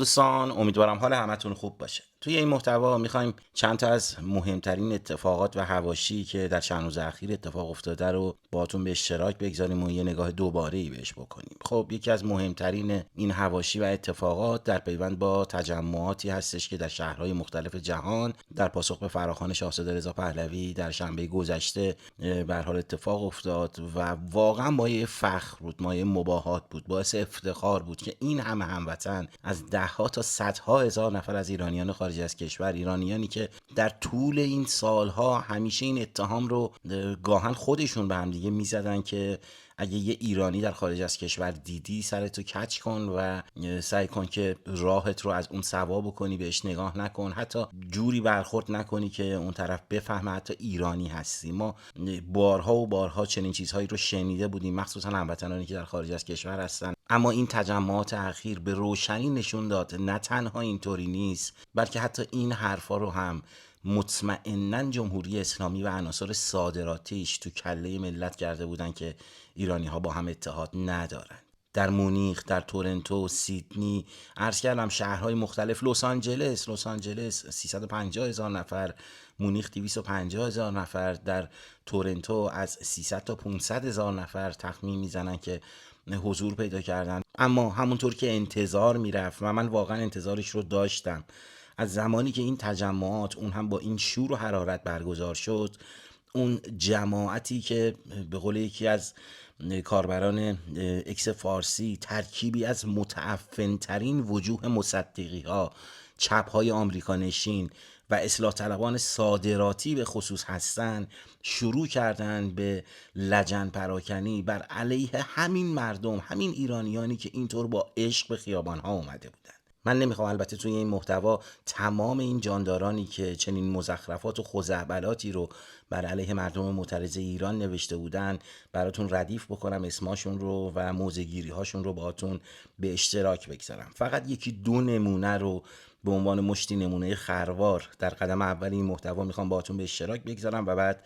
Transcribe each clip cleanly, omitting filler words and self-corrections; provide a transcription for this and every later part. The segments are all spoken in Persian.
دوستان، امیدوارم حال همتون خوب باشه. توی این محتوا میخوایم چند تا از مهمترین اتفاقات و حواشی که در چند روز اخیر اتفاق افتاده رو باهاتون به اشتراک بگذاریم و یه نگاه دوباره‌ای بهش بکنیم. خب یکی از مهمترین این حواشی و اتفاقات در پیوند با تجمعاتی هستش که در شهرهای مختلف جهان در پاسخ به فراخوان شاهزاده رضا پهلوی در شنبه گذشته به هر حال اتفاق افتاد و واقعا مایه فخر بود، مایه مباهات بود، باعث افتخار بود که این همه هموطن از ده‌ها تا صدها هزار نفر از ایرانیان خارج از کشور، ایرانیانی که در طول این سالها همیشه این اتهام رو گاهن خودشون به هم دیگه میزدن که اگه یه ایرانی در خارج از کشور دیدی سرتو کج کن و سعی کن که راهت رو از اون سوا بکنی، بهش نگاه نکن، حتی جوری برخورد نکنی که اون طرف بفهمه حتی ایرانی هستی. ما بارها و بارها چنین چیزهایی رو شنیده بودیم، مخصوصا هموطنانی که در خارج از کشور هستن. اما این تجمعات اخیر به روشنی نشون داد نه تنها اینطوری نیست، بلکه حتی این حرفا رو هم مطمئناً جمهوری اسلامی و عناصر صادراتیش تو کله ملت کرده بودن که ایرانی ها با هم اتحاد ندارن. در مونیخ، در تورنتو، سیدنی، عرض کردم شهرهای مختلف، لس آنجلس 350,000 نفر، مونیخ 250,000 نفر، در تورنتو از 300 تا 500,000 نفر تخمین میزنن که حضور پیدا کردن. اما همونطور که انتظار میرفت و من واقعا انتظارش رو داشتم، از زمانی که این تجمعات اون هم با این شور و حرارت برگزار شد، اون جماعتی که به قول یکی از کاربران اکس فارسی ترکیبی از متعفنترین وجوه مصدقی ها، چپ های آمریکا نشین و اصلاح طلبان صادراتی به خصوص هستن، شروع کردن به لجن پراکنی بر علیه همین مردم، همین ایرانیانی که اینطور با عشق به خیابان ها اومده بودن. من نمیخوام البته توی این محتوا تمام این جاندارانی که چنین مزخرفات و خزعبلاتی رو بر علیه مردم معترض ایران نوشته بودن براتون ردیف بکنم، اسماشون رو و موضع‌گیری هاشون رو باهاتون به اشتراک بگذارم. فقط یکی دو نمونه رو به عنوان مشتی نمونه خروار در قدم اول این محتوا میخوام باهاتون به اشتراک بگذارم و بعد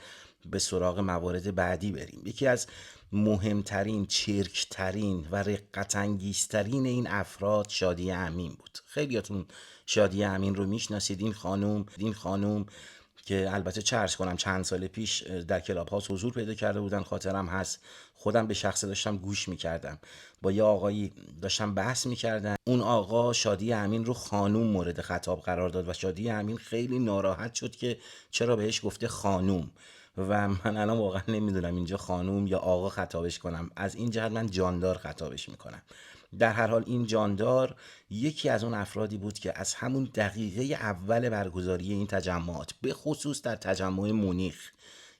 به سراغ موارد بعدی بریم. یکی از مهمترین، چرکترین و رقت‌انگیزترین این افراد شادی امین بود. خیلیاتون شادی امین رو میشناسید. این خانوم که البته چه عرض کنم چند سال پیش در کلاب هاوس حضور پیدا کرده بودن، خاطرم هست خودم به شخصه داشتم گوش میکردم، با یه آقایی داشتم بحث میکردن. اون آقا شادی امین رو خانوم مورد خطاب قرار داد و شادی امین خیلی ناراحت شد که چرا بهش گفته خانوم و من الان واقعا نمیدونم اینجا خانوم یا آقا خطابش کنم. از این جهت من جاندار خطابش میکنم. در هر حال این جاندار یکی از اون افرادی بود که از همون دقیقه اول برگزاری این تجمعات، به خصوص در تجمع مونیخ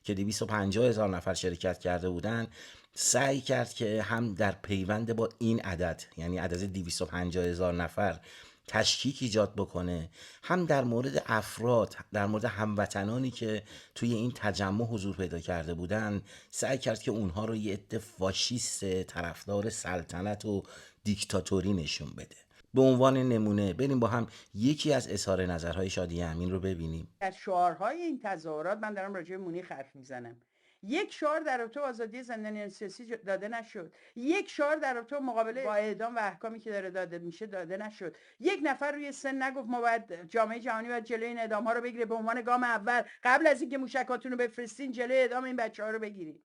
که 250,000 نفر شرکت کرده بودن، سعی کرد که هم در پیوند با این عدد، یعنی عدد 250,000 نفر، تشکیک ایجاد بکنه، هم در مورد افراد، در مورد هموطنانی که توی این تجمع حضور پیدا کرده بودن، سعی کرد که اونها رو یه عده فاشیست طرفدار سلطنت و دیکتاتوری نشون بده. به عنوان نمونه بریم با هم یکی از اظهار نظرهای شادی امین رو ببینیم. از شعارهای این تظاهرات، من دارم راجع به مونیخ حرف میزنم، یک شعار در رابطه با آزادی زندانیان سیاسی داده نشد، یک شعار در رابطه با مقابله با اعدام و احکامی که داره داده میشه داده نشد، یک نفر روی سن نگفت ما باید جامعه جهانی باید جلوی این اعدام ها رو بگیره، به عنوان گام اول قبل از اینکه موشکاتون رو بفرستین جلوی اعدام این بچه‌ها رو بگیرید.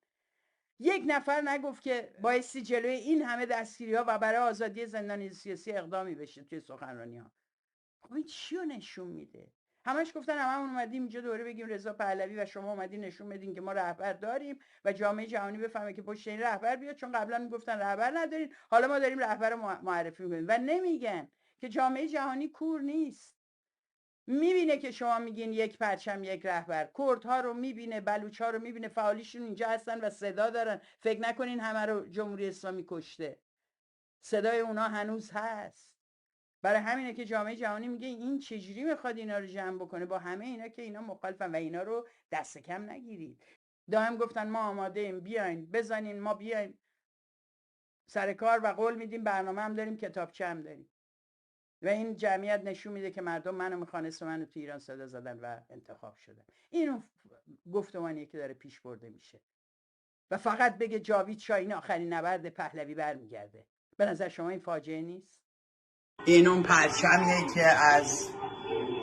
یک نفر نگفت که بایستی جلوی این همه دستگیری ها و برای آزادی زندانیان سیاسی اقدامی بشه توی سخنرانی ها. خب این چی رو نشون میده؟ همش گفتن هممون اومدیم اینجا دوره بگیم رضا پهلوی و شما اومدین نشون بدین که ما رهبر داریم و جامعه جهانی بفهمه که پشت این رهبر بیاد، چون قبلا میگفتن رهبر ندارین، حالا ما داریم رهبر معرفی میکنیم و نمیگن که جامعه جهانی کور نیست، میبینه که شما میگین یک پرچم یک رهبر، کردها رو میبینه، بلوچ رو میبینه، فعالیشون اینجا هستن و صدا دارن. فکر نکنین همه رو جمهوری اسلامی کشته، صدای اونا هنوز هست. برای همینه که جامعه جهانی میگه این چجوری میخواد اینا رو جمع بکنه با همه اینا که اینا مخالفن و اینا رو دست کم نگیرید. دائم گفتن ما آماده ایم، بیاین بزنین، ما بیاین سر کار و قول میدیم، برنامه هم داریم، کتابچه هم داریم. و این جمعیت نشون میده که مردم منو میخوان، اسم منو تو ایران صدا زدن و انتخاب شدن. این گفتمانیه که داره پیش برده میشه و فقط بگه جاوید شاهین آخرین نبرد پهلوی برمیگرده. به نظر شما این فاجعه نیست؟ این اون پرچمیه که از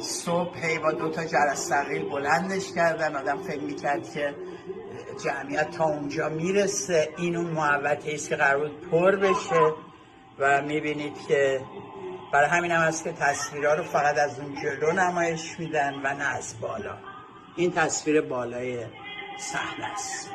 صبح با 2 جرس ثقیل بلندش کردن. آدم فکر میکرد که جمعیت تا اونجا میرسه. این اون محوطه است که قرار بود پر بشه و میبینید که برای همین هم هست که تصویرها رو فقط از اون جلو نمایش میدن و نه از بالا. این تصویر بالای صحنه است.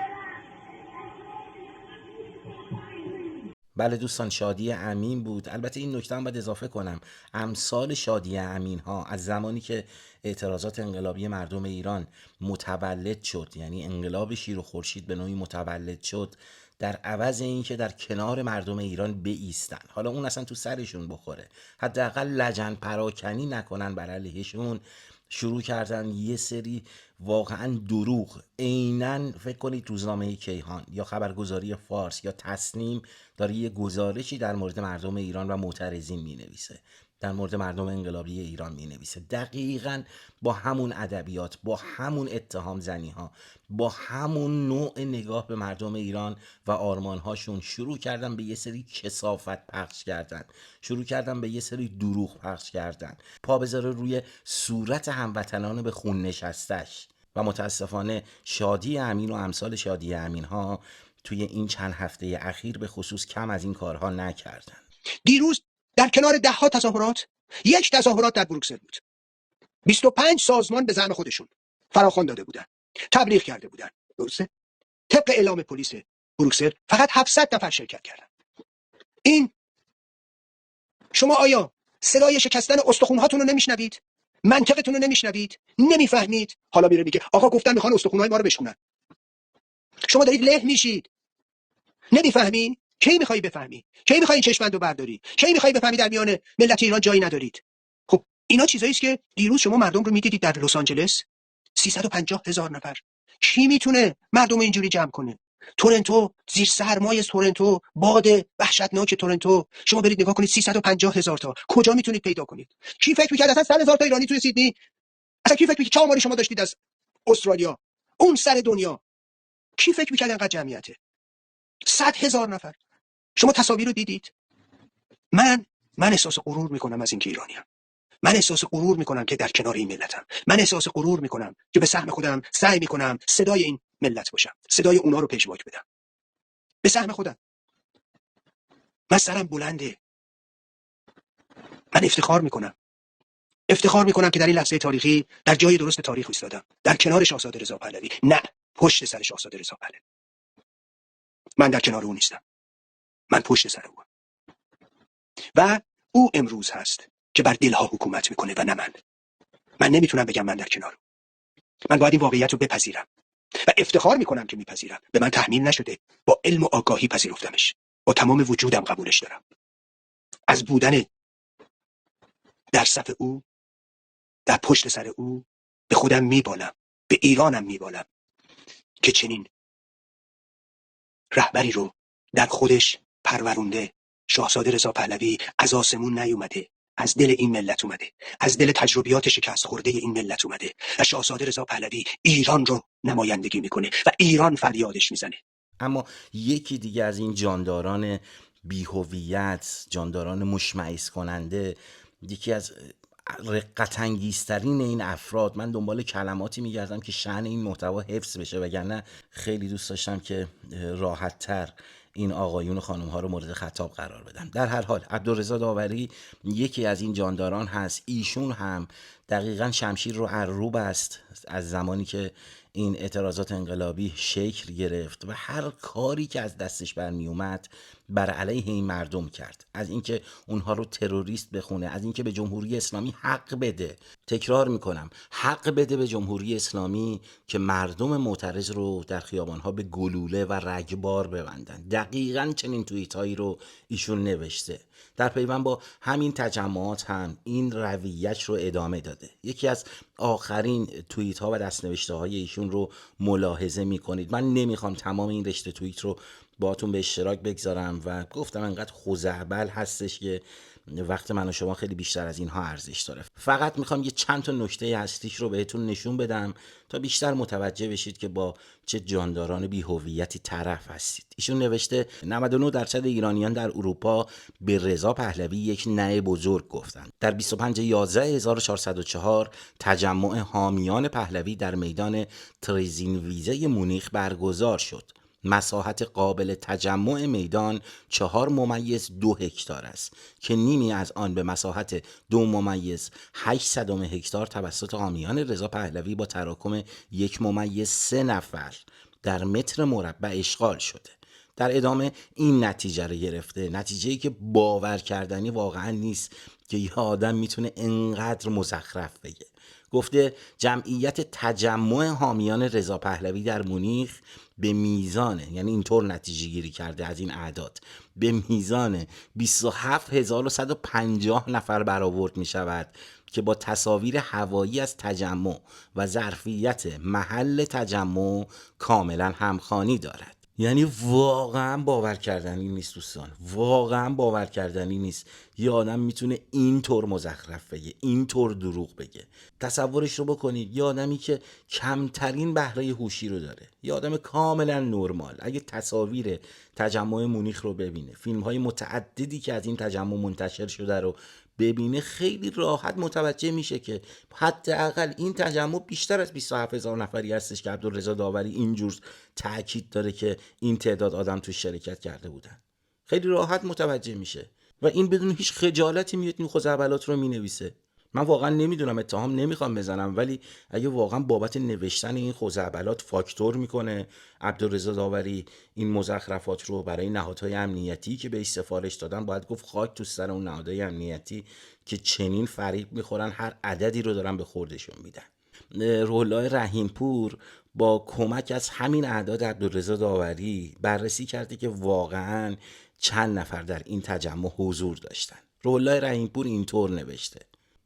بله دوستان، شادی امین بود. البته این نکته هم باید اضافه کنم، امثال شادی امین ها از زمانی که اعتراضات انقلابی مردم ایران متولد شد، یعنی انقلاب شیر و خورشید به نوعی متولد شد، در عوض این که در کنار مردم ایران بایستن، حالا اون اصلا تو سرشون بخوره، حداقل لجن پراکنی نکنن بر علیهشون، شروع کردن یه سری واقعا دروغ. عیناً فکر کنید روزنامه کیهان یا خبرگزاری فارس یا تصنیم داره یه گزارشی در مورد مردم ایران و معترضین مینویسه، در مورد مردم انقلابی ایران مینویسه، دقیقاً با همون ادبیات، با همون اتهام زنی ها، با همون نوع نگاه به مردم ایران و آرمان هاشون شروع کردن به یه سری کثافت پخش کردن، شروع کردن به یه سری دروغ پخش کردن، پا بذاره روی صورت هموطنان به خون نشستش. و متاسفانه شادی امین و امثال شادی امین ها توی این چند هفته اخیر به خصوص کم از این کارها نکردن. دیروز در کنار 10 تظاهرات، یک تظاهرات در بروکسل بود. 25 سازمان به زعم خودشون فراخوان داده بودن، تبلیغ کرده بودن. درسته؟ طبق اعلام پلیس بروکسل فقط 700 نفر شرکت کردن. این شما آیا صدای شکستن استخوان‌هاتون رو نمیشنوید؟ منطقتون رو نمیشنوید؟ نمیفهمید؟ حالا میره میگه آقا گفتن میخوان استخوان‌های ما رو بشکنن. شما دارید له میشید. نمیفهمین؟ کی میخوای بفهمی؟ کی میخوای چشمندو برداری؟ کی میخوای بفهمی در میان ملت ایران جایی ندارید؟ خب اینا چیزایی است که دیروز شما مردم رو میدیدید در لس آنجلس 350,000 نفر. کی میتونه مردم رو اینجوری جمع کنه؟ تورنتو، زیر سرمای تورنتو، باد وحشتناک تورنتو، شما برید نگاه کنید 350,000 تا کجا میتونید پیدا کنید؟ کی فکر می‌کرد اصلا 100,000 تا ایرانی توی سیدنی؟ اصلا کی فکر می‌کرد چه آماری شما داشتید از استرالیا اون سر دنیا؟ کی فکر می‌کرد انقدر جمعیته؟ 100,000 نفر. شما تصاویر رو دیدید؟ من احساس غرور میکنم از اینکه ایرانیم. من احساس غرور میکنم که در کنار این ملتم. من احساس غرور میکنم که به سهم خودم سعی میکنم صدای این ملت باشم، صدای اونا رو پژواک بدم. به سهم خودم. من سرم بلنده. من افتخار میکنم که در این لحظه تاریخی در جای درست تاریخ ایستادم، در کنار شاهزاده رضا پهلوی، نه پشت سر شاهزاده رضا پهلوی. من در کنار او نیستم، من پشت سر او. و او امروز هست که بر دلها حکومت میکنه و نه من. من نمیتونم بگم من در کنارم. من باید این واقعیت رو بپذیرم و افتخار میکنم که میپذیرم. به من تحمیل نشده، با علم و آگاهی پذیرفتمش، با تمام وجودم قبولش دارم. از بودن در صف او، در پشت سر او، به خودم میبالم، به ایرانم میبالم که چنین رهبری رو در خودش پرورونده. شاهزاده رضا پهلوی از آسمون نیومده، از دل این ملت اومده، از دل تجربیات شکست خورده این ملت اومده و شاهزاده رضا پهلوی ایران رو نمایندگی میکنه و ایران فریادش میزنه. اما یکی دیگه از این جانداران بی‌هویت، جانداران مشمئز کننده، یکی از رقت‌انگیزترین این افراد، من دنبال کلماتی میگردم که شأن این محتوا حفظ بشه، وگرنه خیلی دوست داشتم که راحت‌تر این آقایون و خانم ها رو مورد خطاب قرار بدم. در هر حال عبدالرضا داوری یکی از این جانداران هست. ایشون هم دقیقاً شمشیر رو رو بست از زمانی که این اعتراضات انقلابی شکل گرفت و هر کاری که از دستش برمی اومد بر علیه این مردم کرد. از اینکه اونها رو تروریست بخونه، از اینکه به جمهوری اسلامی حق بده، تکرار میکنم، حق بده به جمهوری اسلامی که مردم معترض رو در خیابانها به گلوله و رگبار ببندن. دقیقاً چنین توییتایی رو ایشون نوشته. در پیوند با همین تجمعات هم این رویش رو ادامه داده. یکی از آخرین توییت ها و دستنوشته های ایشون رو ملاحظه میکنید. من نمیخوام تمام این رشته توییت رو باهاتون به اشتراک بگذارم و گفتم انقدر خزعبل هستش که وقت من و شما خیلی بیشتر از اینها ارزش داره. فقط میخوام یه چند تا نکته اصلیش رو بهتون نشون بدم تا بیشتر متوجه بشید که با چه جانداران بی‌هویتی طرف هستید. ایشون نوشته 99% ایرانیان در اروپا به رضا پهلوی یک نه بزرگ گفتند. در 25/11/1404 تجمع حامیان پهلوی در میدان ترزینویزه مونیخ برگزار شد. مساحت قابل تجمع میدان 4.2 هکتار است که نیمی از آن به مساحت 2.8 هکتار توسط حامیان رضا پهلوی با تراکم 1.3 نفر در متر مربع اشغال شده. در ادامه این نتیجه رو گرفته، نتیجه‌ای که باور کردنی واقعا نیست که یه آدم میتونه انقدر مزخرف بگه. گفته جمعیت تجمع حامیان رضا پهلوی در مونیخ به میزان، یعنی اینطور نتیجه گیری کرده از این اعداد، به میزان 27150 نفر برآورد می شود که با تصاویر هوایی از تجمع و ظرفیت محل تجمع کاملا همخوانی دارد. یعنی واقعا باور کردنی نیست دوستان، واقعا باور کردنی نیست یه آدم میتونه اینطور مزخرف بگه، اینطور دروغ بگه. تصورش رو بکنید، یه آدمی که کمترین بهره هوشی رو داره، یه آدم کاملا نرمال، اگه تصاویر تجمع مونیخ رو ببینه، فیلم های متعددی که از این تجمع منتشر شده رو ببینه، خیلی راحت متوجه میشه که حداقل این تجمع بیشتر از 27000 نفری هستش که عبدالرضا داوری اینجور تاکید داره که این تعداد آدم تو شرکت کرده بودن. خیلی راحت متوجه میشه و این بدون هیچ خجالتی میاد این خزعبلات رو مینویسه. من واقعا نمیدونم، اتهام نمیخوام بزنم، ولی اگه واقعا بابت نوشتن این خزعبلات فاکتور میکنه عبدالرضا داوری این مزخرفات رو برای نهادهای امنیتی که بهش سفارش دادن، باید گفت خاک تو سر اون نهادهای امنیتی که چنین فریب میخورن، هر عددی رو دارن به خوردشون میدن. روح الله رحیمپور با کمک از همین اعداد عبدالرضا داوری بررسی کرده که واقعا چند نفر در این تجمع حضور داشتن. روح الله رحیمپور اینطور نوشته: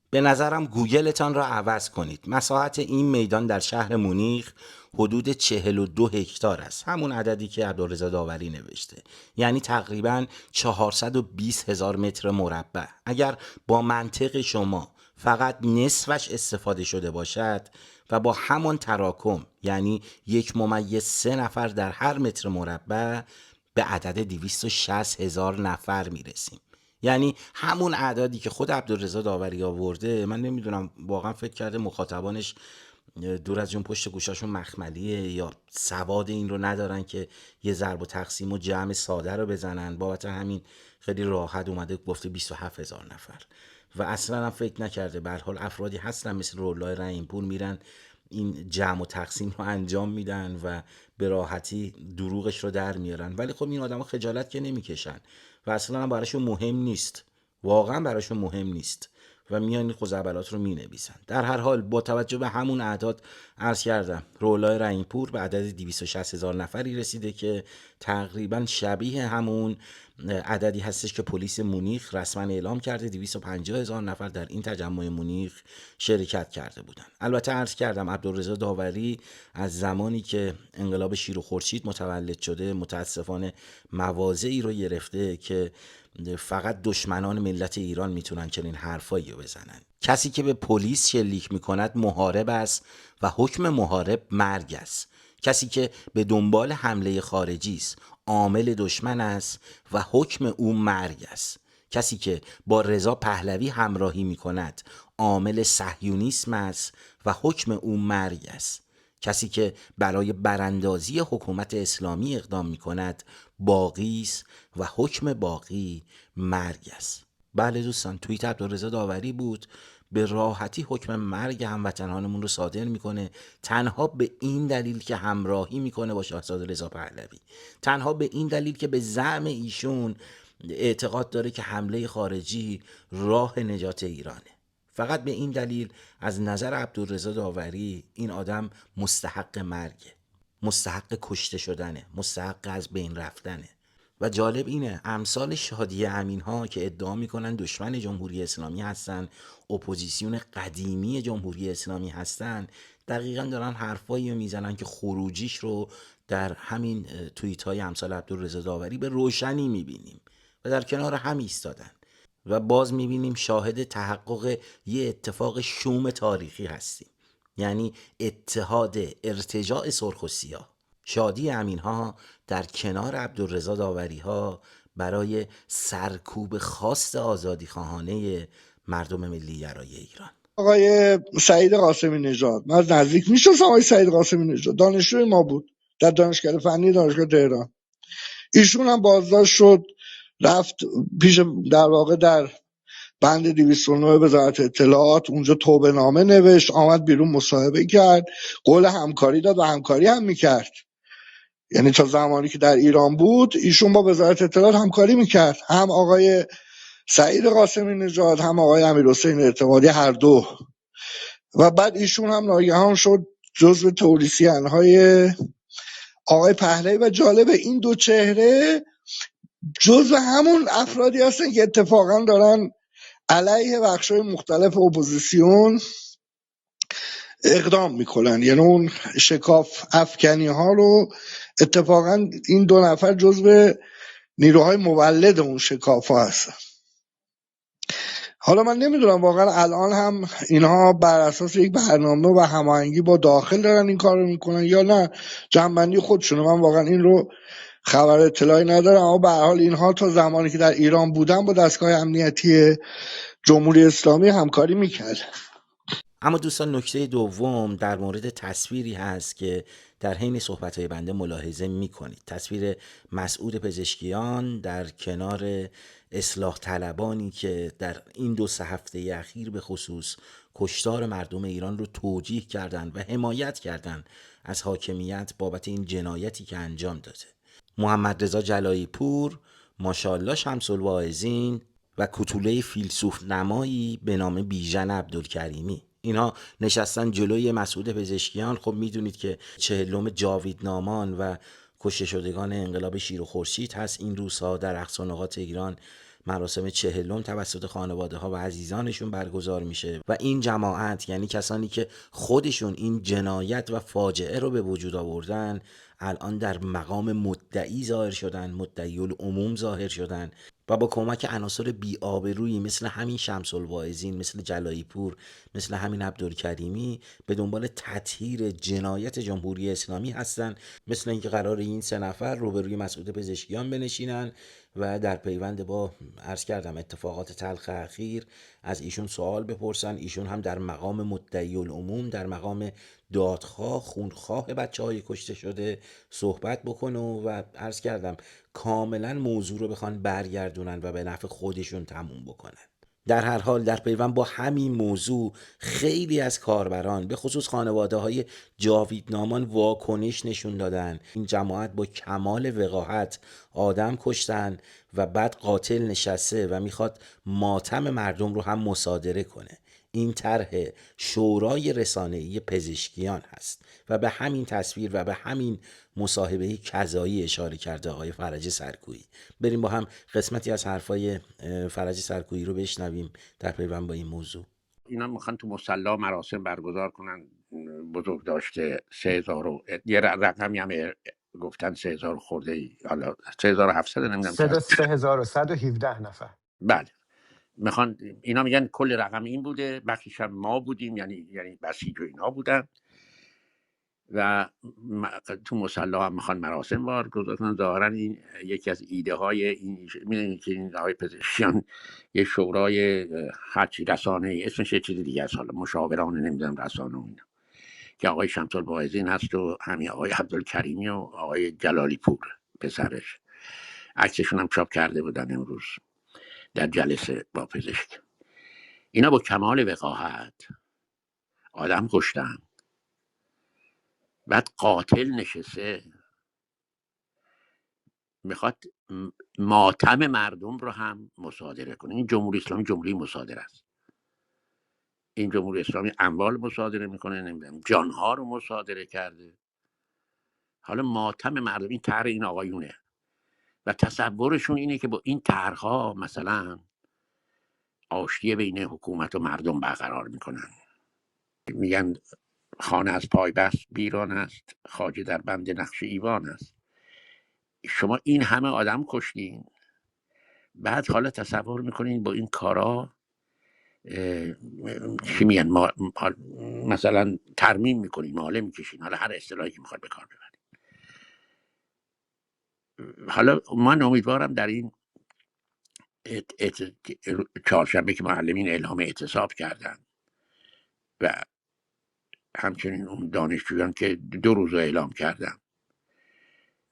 به نظرم گوگلتان را عوض کنید. مساحت این میدان در شهر مونیخ حدود 42 هکتار است، همون عددی که عبدالرضا داوری نوشته، یعنی تقریبا 420,000 متر مربع. اگر با منطق شما فقط نصفش استفاده شده باشد و با همان تراکم، یعنی 1.3 نفر در هر متر مربع، به عدد 260,000 نفر میرسیم. یعنی همون اعدادی که خود عبدالرضا داوری آورده. من نمیدونم، واقعا فکر کرده مخاطبانش دور از جون پشت گوشاشون مخملیه یا سواد این رو ندارن که یه ضرب و تقسیم و جمع ساده رو بزنن. بابت همین خیلی راحت اومده گفته 27,000 نفر و اصلا هم فکر نکرده. به هر حال افرادی هستن مثل روح الله رحیمپور میرن این جمع و تقسیم رو انجام میدن و به راحتی دروغش رو در میارن، ولی خب این آدما خجالت که نمیکشن و اصلا هم براشون مهم نیست، واقعا براشون مهم نیست و میان این خزعبلات رو مینویسن. در هر حال با توجه به همون اعداد عرض کردم، روح الله رحیمپور به عدد 260,000 نفری رسیده که تقریبا شبیه همون عددی هستش که پلیس مونیخ رسما اعلام کرده 250,000 نفر در این تجمع مونیخ شرکت کرده بودن. البته عرض کردم عبدالرضا داوری از زمانی که انقلاب شیر و خورشید متولد شده متاسفانه مواضعی رو گرفته که فقط دشمنان ملت ایران میتونن چنین حرفایی رو بزنن. کسی که به پلیس شلیک میکند محارب است و حکم محارب مرگ است. کسی که به دنبال حمله خارجی است عامل دشمن است و حکم او مرگ است. کسی که با رضا پهلوی همراهی میکند عامل صهیونیسم است و حکم او مرگ است. کسی که برای براندازی حکومت اسلامی اقدام میکند باغی است و حکم باغی مرگ است. بله دوستان، توییت عبدالرضا داوری بود. به راحتی حکم مرگ هموطنانمون رو صادر میکنه، تنها به این دلیل که همراهی میکنه با شاهزاده رضا پهلوی، تنها به این دلیل که به زعم ایشون اعتقاد داره که حمله خارجی راه نجات ایرانه. فقط به این دلیل از نظر عبدالرضا داوری این آدم مستحق مرگه، مستحق کشته شدنه، مستحق از بین رفتنه. و جالب اینه امثال شادی امین‌ها که ادعا میکنن دشمن جمهوری اسلامی هستن، اپوزیسیون قدیمی جمهوری اسلامی هستن، دقیقاً دارن حرفایی میزنن که خروجیش رو در همین توییت های امثال عبدالرضا داوری به روشنی میبینیم و در کنار هم ایستادن. و باز میبینیم شاهد تحقق یه اتفاق شوم تاریخی هستیم، یعنی اتحاد ارتجاع سرخ و سیاه. شادی امین‌ها در کنار عبدالرضا داوری‌ها برای سرکوب خواست آزادی خواهانه مردم ملی گرای ایران. آقای سعید قاسمی نژاد، من از نزدیک میشناسم آقای سعید قاسمی نژاد، دانشجوی ما بود در دانشکده فنی دانشگاه تهران. ایشون هم بازداشت شد، رفت پیش در واقع در بند 209 وزارت اطلاعات، اونجا توبه نامه نوشت، آمد بیرون مصاحبه کرد، قول همکاری داد و همکاری هم میکرد. یعنی تا زمانی که در ایران بود ایشون با وزارت اطلاعات همکاری میکرد، هم آقای سعید قاسمی نژاد هم آقای امیرحسین اعتمادی، هر دو. و بعد ایشون هم ناگهان شد جزو توریسین های آقای پهلوی. و جالب این دو چهره جزو همون افرادی هستن که اتفاقا دارن علیه بخشای مختلف اپوزیسیون اقدام میکنن، یعنی اون شکاف افکنی ها رو اتفاقا این دو نفر جزو نیروهای مولد اون شکاف ها هستن. حالا من نمیدونم واقعا الان هم اینها بر اساس یک برنامه و هماهنگی با داخل دارن این کار رو میکنن یا نه جنبندی خودشونه، من واقعا این رو خبر اطلاعی ندارم. اما به هر حال اینها تا زمانی که در ایران بودن با دستگاه امنیتی جمهوری اسلامی همکاری میکرد. اما دوستان، نکته دوم در مورد تصویری هست که در حین صحبت‌های بنده ملاحظه می‌کنید. تصویر مسعود پزشکیان در کنار اصلاح طلبانی که در این 2-3 هفته اخیر به خصوص کشتار مردم ایران رو توجیه کردند و حمایت کردند از حاکمیت بابت این جنایتی که انجام داده. محمد رضا جلایی پور، ماشاءالله شمس الواعظین و کتوله فیلسوف نمایی به نام بیژن عبدالکریمی، اینها نشستن جلوی مسعود پزشکیان. خب میدونید که 40م جاویدنامان و کشته شدگان انقلاب شیر و خورشید هست. این روزها در اقصی نقاط ایران مراسم 40 توسط خانواده ها و عزیزانشون برگزار میشه و این جماعت، یعنی کسانی که خودشون این جنایت و فاجعه رو به وجود آوردن، الان در مقام مدعی ظاهر شدن، مدعی العموم ظاهر شدن و با کمک عناصر بی‌آبرویی مثل همین شمس الواعظین، مثل جلایی پور، مثل همین عبدالکریمی به دنبال تطهیر جنایت جمهوری اسلامی هستن. مثل اینکه قرار این 3 نفر روبروی مسعود پزشکیان بنشینن و در پیوند با عرض کردم اتفاقات تلخ اخیر از ایشون سوال بپرسن. ایشون هم در مقام مدعی العموم، در مقام دادخواه، خونخواه بچه‌های کشته شده صحبت بکنه و عرض کردم کاملا موضوع رو بخوان برگردونن و به نفع خودشون تموم بکنن. در هر حال در پیوند با همین موضوع خیلی از کاربران به خصوص خانواده های جاویدنامان واکنش نشون دادن. این جماعت با کمال وقاحت آدم کشتن و بعد قاتل نشسته و میخواد ماتم مردم رو هم مصادره کنه. این طرح شورای رسانه‌ای پزشکیان هست و به همین تصویر و به همین مصاحبه کذایی اشاره کرده آقای فرج سرکویی. بریم با هم قسمتی از حرفای فرج سرکویی رو بشنویم در پیوند با این موضوع. اینا میخوان تو مصلا مراسم برگزار کنن، بزرگ داشته 3000 یه رقمی هم گفتن 3000 خورده ای، حالا 3700 نمیدونم چقدر. 3117 نفر. بله، میخوان اینا میگن کل رقم این بوده، بخشش هم ما بودیم، یعنی بسیج و اینا بودن و تو مصلا هم میخوان مراسم برگزار کنن. ظاهرا این یکی از ایده های این میدونید که این آقای پزشکیان یه شورای هرچی رسانه اسمش یه چیز دیگه است، حالا مشاوران نمیدونم رسانه و اینا، که آقای شمس الواعظین هست و همین آقای عبدالکریمی و آقای جلالی پور پسرش، عکسشون هم چاپ کرده بودن امروز در جلسه با پزشک. اینا با کمال وقاحت آدم کشتن، بعد قاتل نشسته میخواد ماتم مردم رو هم مصادره کنه. این جمهوری اسلامی جمهوری مصادره است. این جمهوری اسلامی اموال مصادره میکنه، نمیدونم جانها رو مصادره کرده. حالا ماتم مردم، این طرح این آقایونه و تصورشون اینه که با این طرحها مثلا آشتی بین حکومت و مردم برقرار میکنن. میگن خانه از پای بست بیران است، خواجه در بند نقش ایوان است. شما این همه آدم کشتین، بعد حالا تصور میکنین با این کارا چی میگن مثلا ترمیم میکنین، ماله میکشین، حالا هر اصطلاحی که میخواد به کار ببرین. حالا من امیدوارم در این چهارشنبه که معلمین اعلام اعتصاب کردن و همچنین اون دانشجویان که 2 روز اعلام کردن،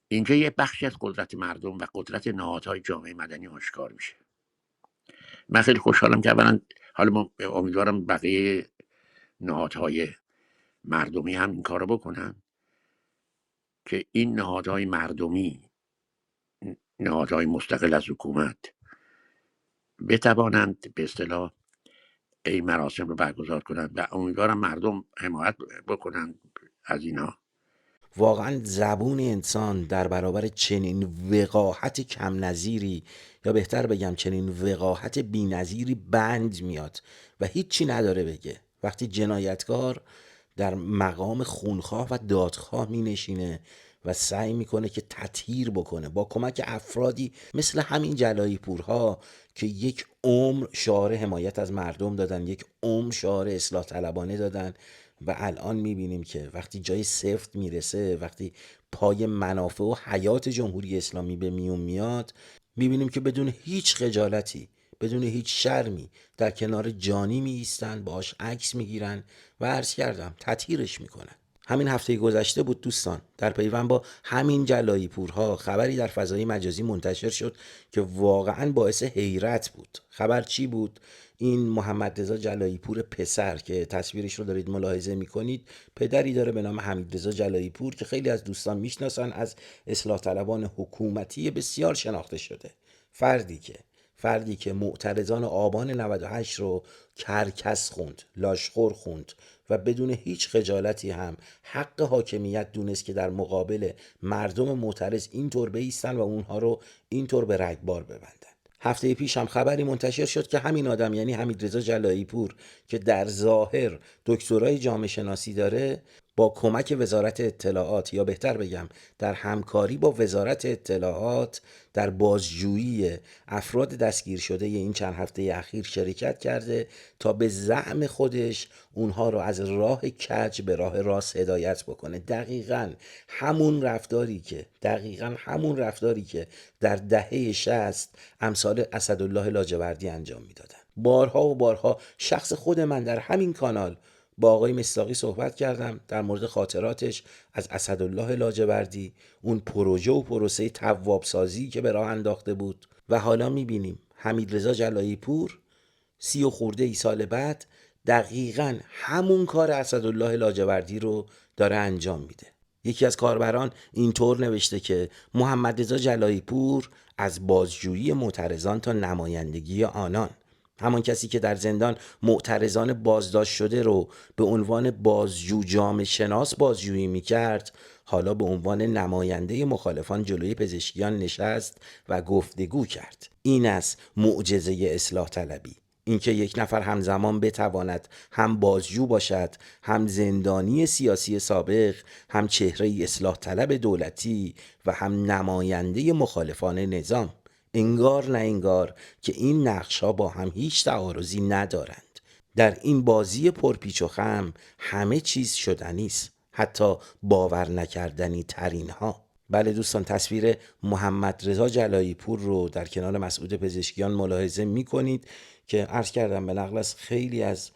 اینجا یه بخشی از قدرت مردم و قدرت نهادهای جامعه مدنی آشکار میشه. من خیلی خوشحالم که اولا حالا ما امیدوارم بقیه نهادهای مردمی هم این کارو بکنن که این نهادهای مردمی، نهادهای مستقل از حکومت، بتوانند به اصطلاح این مراسم رو برگزار کنند و امیدوارم مردم حمایت بکنند از اینا. واقعا زبون انسان در برابر چنین وقاحت کم نظیری، یا بهتر بگم چنین وقاحت بی نظیری بند میاد و هیچی نداره بگه. وقتی جنایتکار در مقام خونخواه و دادخواه می نشینه و سعی میکنه که تطهیر بکنه با کمک افرادی مثل همین جلایی پورها که یک عمر شعار حمایت از مردم دادن، یک عمر شعار اصلاح طلبانه دادن، و الان میبینیم که وقتی جای سفت میرسه، وقتی پای منافع و حیات جمهوری اسلامی به میون میاد، میبینیم که بدون هیچ خجالتی، بدون هیچ شرمی در کنار جانی می ایستن، باهاش عکس میگیرن و عرض کردم تطهیرش میکنن. همین هفته گذشته بود دوستان، در پیوند با همین جلایی پورها خبری در فضای مجازی منتشر شد که واقعا باعث حیرت بود. خبر چی بود؟ این محمد رضا جلایی پور پسر که تصویرش رو دارید ملاحظه میکنید، پدری داره به نام حمید رضا جلایی پور که خیلی از دوستان میشناسن، از اصلاح طلبان حکومتی بسیار شناخته شده. فردی که معترضان آبان 98 رو کرکس خوند، لاشخور خوند و بدون هیچ خجالتی هم حق حاکمیت دونست که در مقابل مردم معترض اینطور بایستن و اونها رو اینطور به رگبار ببندن. هفته پیش هم خبری منتشر شد که همین آدم، یعنی حمیدرضا جلایی پور که در ظاهر دکترای جامعه شناسی داره، با کمک وزارت اطلاعات، یا بهتر بگم در همکاری با وزارت اطلاعات، در بازجویی افراد دستگیر شده این چند هفته اخیر شرکت کرده تا به زعم خودش اونها رو از راه کج به راه راست هدایت بکنه. دقیقاً همون رفتاری که در دهه 60 امثال اسدالله لاجوردی انجام میدادن. بارها و بارها شخص خود من در همین کانال با آقای مصداقی صحبت کردم در مورد خاطراتش از اسدالله لاجوردی، اون پروژه و پروسه تواب سازی که به راه انداخته بود، و حالا میبینیم حمیدرضا جلایی پور 30 و خورده ای سال بعد دقیقاً همون کار اسدالله لاجوردی رو داره انجام میده. یکی از کاربران اینطور نوشته که محمد رضا جلایی پور از بازجویی معترضان تا نمایندگی آنان، همان کسی که در زندان معترضان بازداشت شده رو به عنوان بازجو جامعه شناس بازجویی میکرد، حالا به عنوان نماینده مخالفان جلوی پزشکیان نشست و گفتگو کرد. این است معجزه اصلاح طلبی، اینکه یک نفر همزمان بتواند هم بازجو باشد، هم زندانی سیاسی سابق، هم چهره اصلاح طلب دولتی و هم نماینده مخالفان نظام. انگار نه انگار که این نقش‌ها با هم هیچ تعارضی ندارند. در این بازی پرپیچ و خم همه چیز شدنی است، حتی باور نکردنی ترین ها. بله دوستان، تصویر محمد رضا جلایی پور رو در کنار مسعود پزشکیان ملاحظه می‌کنید که عرض کردم به نقل از خیلی از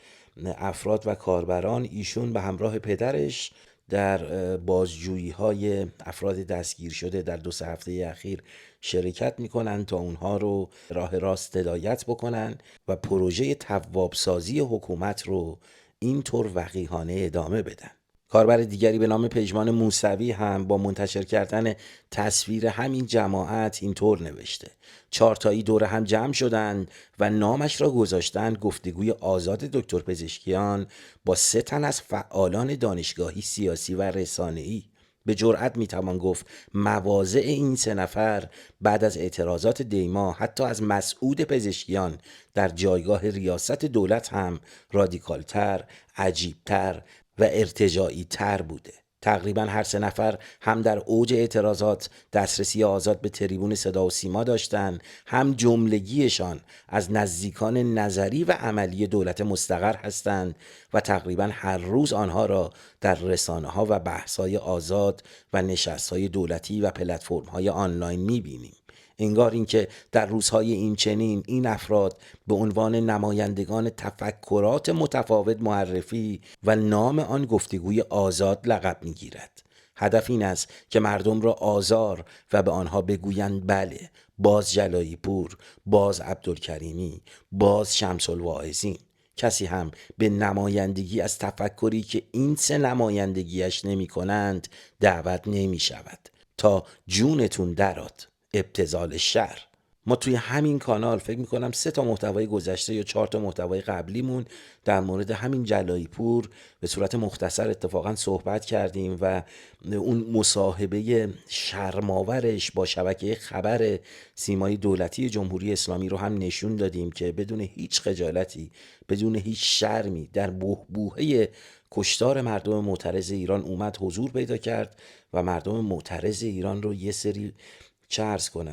افراد و کاربران، ایشون به همراه پدرش در بازجویی های افراد دستگیر شده در 2-3 هفته اخیر شرکت میکنن تا اونها رو راه راست هدایت بکنن و پروژه توابسازی حکومت رو اینطور وقیحانه ادامه بدن. کاربر دیگری به نام پژمان موسوی هم با منتشر کردن تصویر همین جماعت اینطور نوشته: 4 تایی دور هم جمع شدند و نامش را گذاشتند گفتگوی آزاد دکتر پزشکیان با 3 تن از فعالان دانشگاهی، سیاسی و رسانه‌ای. به جرئت میتوان گفت مواضع این 3 نفر بعد از اعتراضات دیما حتی از مسعود پزشکیان در جایگاه ریاست دولت هم رادیکالتر، عجیبتر و ارتجاعی تر بوده. تقریبا هر 3 نفر هم در اوج اعتراضات دسترسی آزاد به تریبون صدا و سیما داشتن، هم جملگیشان از نزدیکان نظری و عملی دولت مستقر هستند و تقریبا هر روز آنها را در رسانه‌ها و بحث‌های آزاد و نشست‌های دولتی و پلتفرم‌های آنلاین می‌بینیم. انگار اینکه در روزهای این چنین این افراد به عنوان نمایندگان تفکرات متفاوت معرفی و نام آن گفتگوی آزاد لقب میگیرد. هدف این است که مردم را آزار و به آنها بگویند بله، باز جلایی پور، باز عبدالکریمی، باز شمس الواعظین. کسی هم به نمایندگی از تفکری که این 3 نمایندگیش نمی کنند دعوت نمی شود. تا جونتون دراد. ابتذال شر. ما توی همین کانال فکر میکنم 3 تا محتوای گذشته یا 4 تا محتوای قبلیمون در مورد همین جلایی پور به صورت مختصر اتفاقا صحبت کردیم و اون مصاحبه شرماورش با شبکه خبر سیمای دولتی جمهوری اسلامی رو هم نشون دادیم که بدون هیچ خجالتی، بدون هیچ شرمی در بحبوحه کشتار مردم معترض ایران اومد حضور پیدا کرد و مردم معترض ایران رو یه سری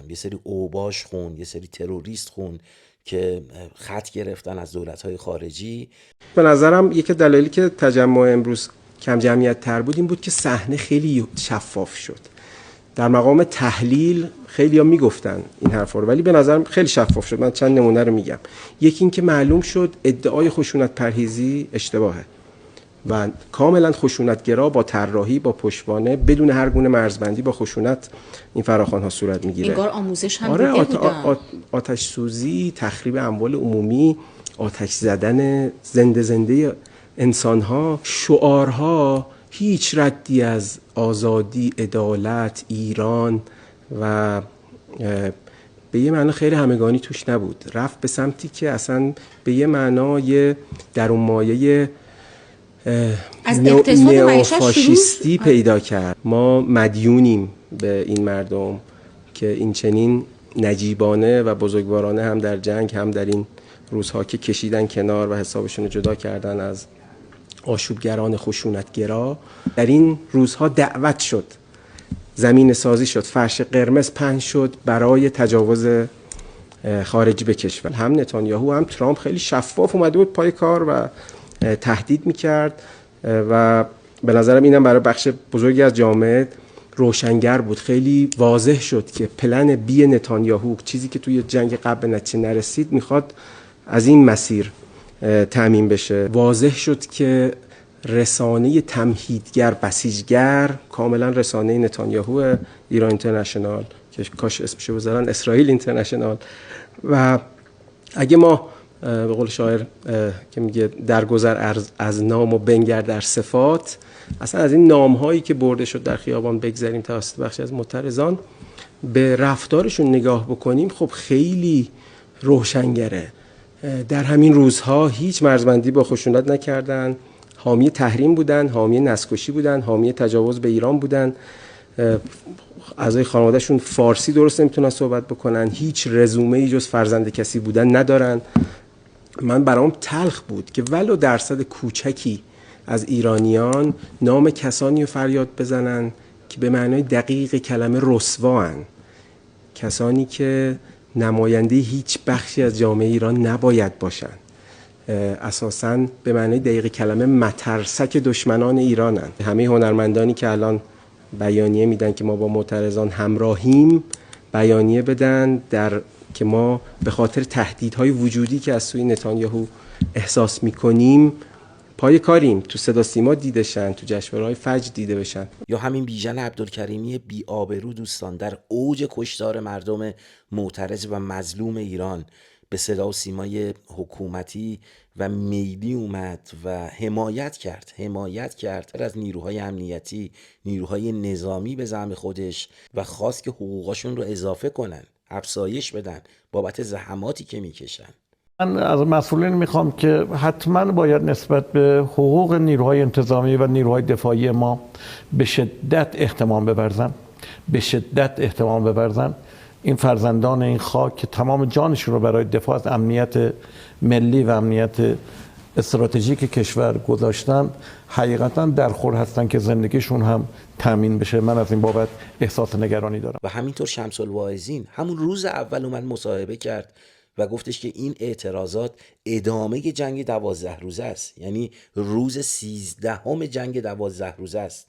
یه سری اوباش خون، یه سری تروریست خون که خط گرفتن از دولت‌های خارجی. به نظرم یکی دلایلی که تجمع امروز کم جمعیت تر بود این بود که صحنه خیلی شفاف شد. در مقام تحلیل خیلی ها میگفتن این حرفا رو، ولی به نظرم خیلی شفاف شد. من چند نمونه رو میگم. یکی این که معلوم شد ادعای خشونت پرهیزی اشتباهه و کاملا خشونتگرا با طراحی، با پشتوانه، بدون هر گونه مرزبندی با خشونت این فراخوان‌ها صورت میگیره. انگار آموزش هم دیده بودن. آتش سوزی، تخریب اموال عمومی، آتش زدن زنده انسان‌ها، شعارها هیچ ردی از آزادی، عدالت، ایران و به یه معنا خیلی همگانی توش نبود. رفت به سمتی که اصلا به یه معنای درون مایه از اقتصاد معیشت فاشیستی پیدا کرد. ما مدیونیم به این مردم که این چنین نجیبانه و بزرگوارانه هم در جنگ هم در این روزها که کشیدن کنار و حسابشون رو جدا کردن از آشوبگران خشونتگرا، در این روزها دعوت شد، زمین سازی شد، فرش قرمز پهن شد برای تجاوز خارجی به کشور. هم نتانیاهو هم ترامپ خیلی شفاف اومده بود پای کار و تهدید میکرد و به نظرم اینم برای بخش بزرگی از جامعه روشنگر بود. خیلی واضح شد که پلن بی نتانیاهو، چیزی که توی جنگ قبل به نتیجه نرسید، میخواد از این مسیر تامین بشه. واضح شد که رسانه تمهیدگر، بسیجگر کاملا رسانه نتانیاهو، ایران اینترنشنال، که کاش اسمشو بذارن اسرائیل اینترنشنال. و اگه ما به قول شاعر که میگه درگذر از نام و بنگر در صفات، اصلا از این نام‌هایی که برده شد در خیابان بگذاریم توسط بخشی از معترضان، به رفتارشون نگاه بکنیم، خب خیلی روشنگره. در همین روزها هیچ مرزبندی با خشونت نکردن، حامی تحریم بودن، حامی نسل‌کشی بودن، حامی تجاوز به ایران بودن. اعضای خانوادهشون فارسی درست نمیتونن صحبت بکنن، هیچ رزومه‌ای جز فرزند کسی بودن ندارن. من برام تلخ بود که ولو درصد کوچکی از ایرانیان نام کسانی رو فریاد بزنن که به معنای دقیق کلمه رسواان، کسانی که نماینده هیچ بخشی از جامعه ایران نباید باشن، اساساً به معنای دقیق کلمه مترسک دشمنان ایرانن. همه هنرمندانی که الان بیانیه میدن که ما با معترضان همراهیم، بیانیه بدن در که ما به خاطر تهدیدهای وجودی که از سوی نتانیاهو احساس میکنیم پای کاریم، تو صدا سیما دیده شن، تو جشنواره‌های فجر دیده بشن. یا همین بیژن عبدالکریمی بی آبرو دوستان در اوج کشتار مردم معترض و مظلوم ایران به صدا و سیمای حکومتی و میلی اومد و حمایت کرد از نیروهای امنیتی، نیروهای نظامی به زعم خودش و خواست که حقوقاشون رو اضافه کنن، افزایش بدن بابت زحماتی که میکشن. من از مسئولین میخوام که حتما باید نسبت به حقوق نیروهای انتظامی و نیروهای دفاعی ما به شدت احترام بورزن. این فرزندان این خاک که تمام جانشون رو برای دفاع از امنیت ملی و امنیت استراتژیک کشور گذاشتن حقیقتا در خور هستن که زندگیشون هم تامین بشه. من از این بابت احساس نگرانی دارم. و همینطور شمس الواعظین همون روز اول اومد مصاحبه کرد و گفتش که این اعتراضات ادامه جنگ 12 روزه است، یعنی روز 13 جنگ 12 روزه است.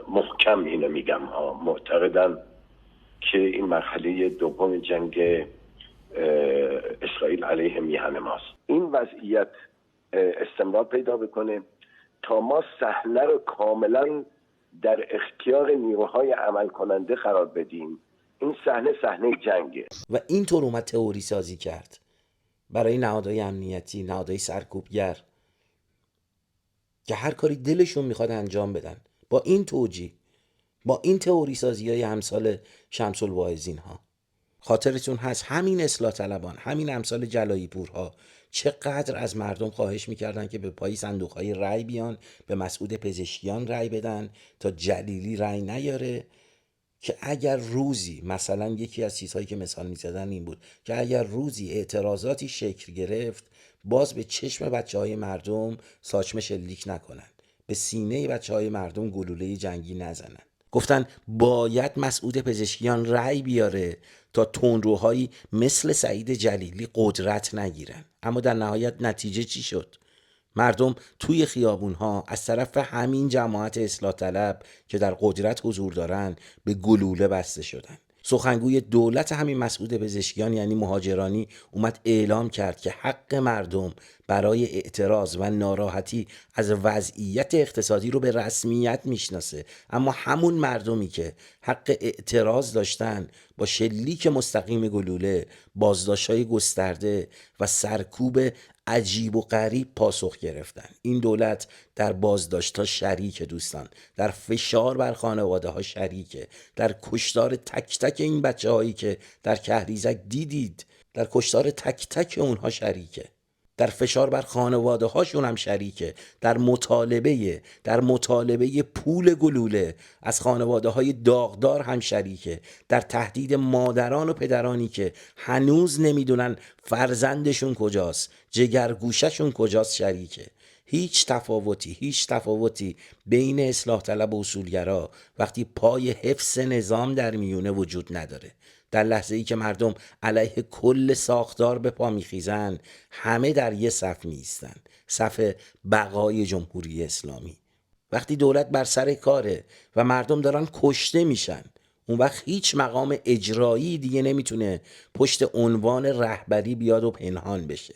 محکم اینو میگم ها، معتقدم که این مرحله دوم جنگ اسرائیل علیه میهن ماست. این وضعیت استمرار پیدا بکنه تا ما صحنه رو کاملا در اختیار نیروهای عمل کننده قرار بدیم. این صحنه جنگه و اینطور اومد تئوری سازی کرد برای نهادهای امنیتی، نهادهای سرکوبگر که هر کاری دلشون میخواد انجام بدن با این توجیه، با این تئوری سازی های امثال شمس الواعظین ها. خاطرتون هست همین اصلاح طلبان، همین امثال جلایی پورها چقدر از مردم خواهش میکردن که به پای صندوق های رای بیان، به مسعود پزشکیان رای بدن تا جلیلی رای نیاره، که اگر روزی مثلا یکی از چیزهایی که مثال میزدن این بود که اگر روزی اعتراضاتی شکل گرفت باز به چشم بچهای مردم ساچمه شلیک نکنن، به سینه بچهای مردم گلوله جنگی نزنن. گفتن باید مسعود پزشکیان رأی بیاره تا تندروهایی مثل سعید جلیلی قدرت نگیرن. اما در نهایت نتیجه چی شد؟ مردم توی خیابونها از طرف همین جماعت اصلاح طلب که در قدرت حضور دارن به گلوله بسته شدن. سخنگوی دولت همین مسعود پزشکیان یعنی مهاجرانی اومد اعلام کرد که حق مردم برای اعتراض و ناراحتی از وضعیت اقتصادی رو به رسمیت میشناسه، اما همون مردمی که حق اعتراض داشتن با شلیک مستقیم گلوله، بازداشت‌های گسترده و سرکوب عجیب و غریب پاسخ گرفتن. این دولت در بازداشت‌ها شریک دوستان، در فشار بر خانواده ها شریکه، در کشتار تک تک این بچه هایی که در کهریزک دیدید، در کشتار تک تک اونها شریکه، در فشار بر خانواده هاشون هم شریکه، در مطالبه پول گلوله از خانواده های داغدار هم شریکه، در تهدید مادران و پدرانی که هنوز نمیدونن فرزندشون کجاست، جگرگوششون کجاست شریکه. هیچ تفاوتی بین اصلاح طلب و اصولگرا وقتی پای حفظ نظام در میونه وجود نداره. در لحظه ای که مردم علیه کل ساختار به پا میخیزن، همه در یه صف میایستن، صف بقای جمهوری اسلامی. وقتی دولت بر سر کاره و مردم دارن کشته میشن، اون وقت هیچ مقام اجرایی دیگه نمیتونه پشت عنوان رهبری بیاد و پنهان بشه.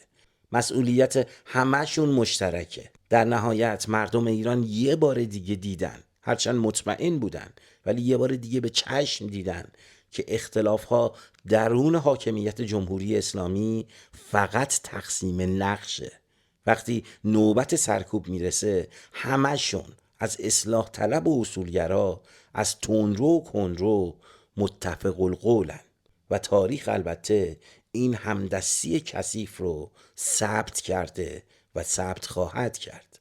مسئولیت همه‌شون مشترکه. در نهایت مردم ایران یه بار دیگه دیدن، هرچند مطمئن بودن ولی یه بار دیگه به چشم دیدن که اختلاف‌ها درون حاکمیت جمهوری اسلامی فقط تقسیم نقشه. وقتی نوبت سرکوب میرسه همشون از اصلاح طلب و اصولگرا، از تندرو و کنرو متفق القولن و تاریخ البته این همدستی کثیف رو ثبت کرده و ثبت خواهد کرد.